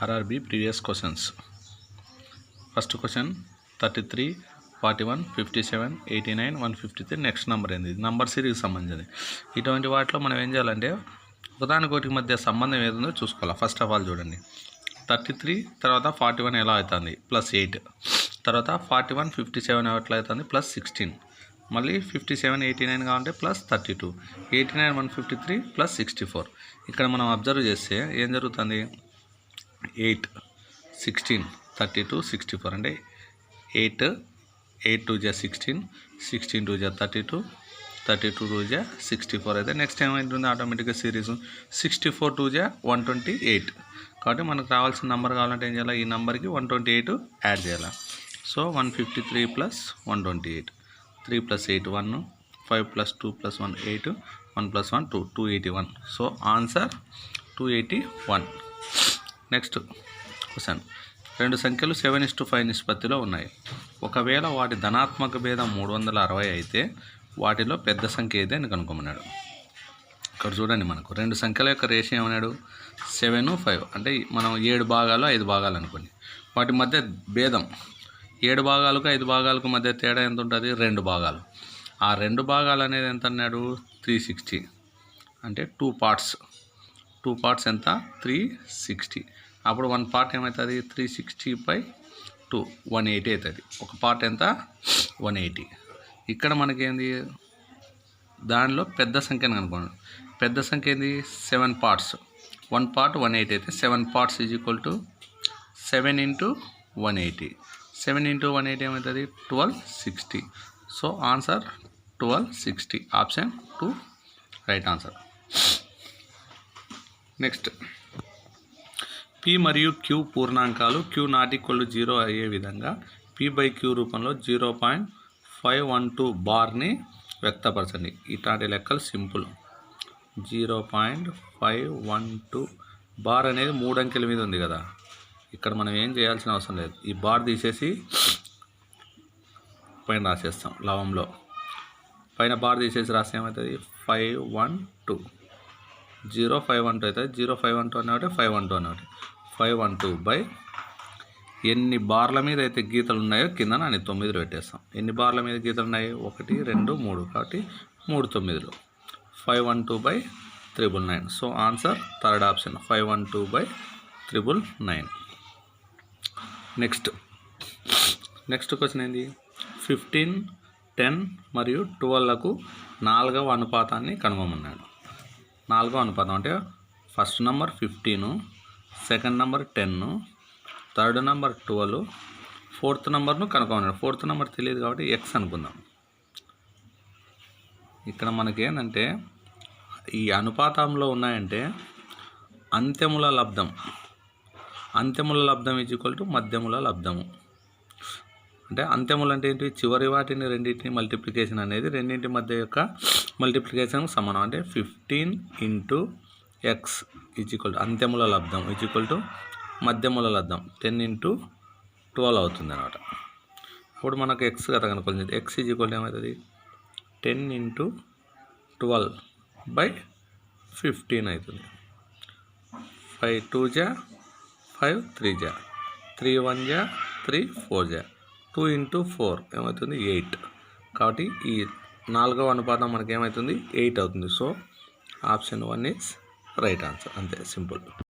RRB previous questions. First question 33, 41, 57, 89, 153 next number ఏంది? Number series సంబంధించింది. ఇటువంటి వాటిలో మనం ఏం చేయాలంటే ఒకదానికొకటి మధ్య సంబంధం ఏదో చూసుకోవాలి. ఫస్ట్ ఆఫ్ ఆల్ చూడండి, 33 తర్వాత 41 ఎలా అవుతుంది? +8. తర్వాత 41, 57 ఎట్లా అవుతుంది? +16. మళ్ళీ 57, 89 కావాలంటే +32. 89, 153 +64. ఇక్కడ మనం అబ్జర్వ్ చేస్తే ఏం జరుగుతుంది? 8, 16, 32, 64 అంటే 8 2 × 16, 16 2 × 32, 32 2 × 64 అయితే నెక్స్ట్ ఏమైంటుంది? ఆటోమేటిక్గా సిరీస్ 64 2 × 128. కాబట్టి మనకు రావాల్సిన నెంబర్ కావాలంటే ఏం చేయాలి? ఈ నెంబర్కి 128 యాడ్ చేయాలి. So 153 + 128, 3 + 8 1, 5 + 2 + 1 8, 1 + 1 2, 281. So answer 281. Next question, రెండు సంఖ్యలు 7:5 నిష్పత్తిలో ఉన్నాయి. ఒకవేళ వాటి ధనాత్మక భేదం 360 అయితే వాటిలో పెద్ద సంఖ్య ఏది అని కనుక్కోమన్నాడు. ఇక్కడ చూడండి, మనకు రెండు సంఖ్యల యొక్క రేషియో ఏమన్నాడు? 7, 5 అంటే మనం 7 భాగాలు 5 భాగాలు అనుకోండి. వాటి మధ్య భేదం 7 భాగాలకు 5 భాగాలకు మధ్య తేడా ఎంత ఉంటుంది? 2 భాగాలు. ఆ 2 భాగాలు అనేది ఎంత అన్నాడు? 360 అంటే 2 పార్ట్స్. 2 పార్ట్స్ ఎంత? 360. అప్పుడు 1 పార్ట్ ఏమవుతుంది? 360/2 180 అవుతుంది. ఒక పార్ట్ ఎంత? 180. ఇక్కడ మనకేంది? దానిలో పెద్ద సంఖ్యను అనుకోండి. పెద్ద సంఖ్య ఏంది? 7 పార్ట్స్. 1 పార్ట్ 180 అయితే 7 పార్ట్స్ = 7 × 180. 7 × 180 ఏమవుతుంది? 1260. So answer 1260. Option 2 right answer. Next, P మరియు Q పూర్ణాంకాలు Q ≠ 0 అయ్యే విధంగా P/Q రూపంలో 0.512 బార్ని వ్యక్తపరచండి. ఇట్లాంటి లెక్కలు సింపుల్. 0.512 బార్ అనేది 3 అంకెల మీద ఉంది కదా. ఇక్కడ మనం ఏం చేయాల్సిన అవసరం లేదు. ఈ బార్ తీసేసి పైన రాసేస్తాం. లవంలో పైన బార్ తీసేసి రాస్తే ఏమవుతుంది? 512 0.512 అవుతుంది. 0.512 అన్నమాట 512 అన్నమాట. 512 ఎన్ని బార్ల మీద అయితే గీతలు ఉన్నాయో కింద నేను 9 పెట్టేస్తాం. ఎన్ని బార్ల మీద గీతలు ఉన్నాయి? 1 2 3 కాబట్టి 3 9. 512/999. So answer third option 512/999. Next question ఏంది? 15, 10 మరియు 12లకు 4వ అనుపాతాన్ని కనుగొమన్నాడు. 4వ అనుపాతం అంటే first number 15, second number 10, third number 12, fourth నెంబర్ను కనుగొమన్నాడు. ఫోర్త్ నెంబర్ తెలియదు కాబట్టి x అనుకుందాం. ఇక్కడ మనకేంటంటే ఈ అనుపాతంలో ఉన్నాయంటే అంత్యముల లబ్ధం. అంత్యముల లబ్ధం = మధ్యముల లబ్ధము. అంటే అంత్యములు అంటే ఏంటి? చివరి వాటిని రెండింటిని మల్టిప్లికేషన్ అనేది రెండింటి మధ్య యొక్క మల్టిప్లికేషన్కి సమానం. అంటే 15 × x = అంత్యముల లబ్ధం = మధ్యముల లబ్ధం 10 × 12 అవుతుంది అన్నమాట. అప్పుడు మనకు x కదా కనుక్కోండి. x = ఏమవుతుంది? 10 × 12/15 అవుతుంది. 5 2 × 5 3 × 3 1 × 3 4 × 2 × 4 ఏమవుతుంది? 8. కాబట్టి ఈ 4వ అనుపాతం మనకి ఏమవుతుంది? 8 అవుతుంది. So option 1 is right answer. అంతే, సింపుల్.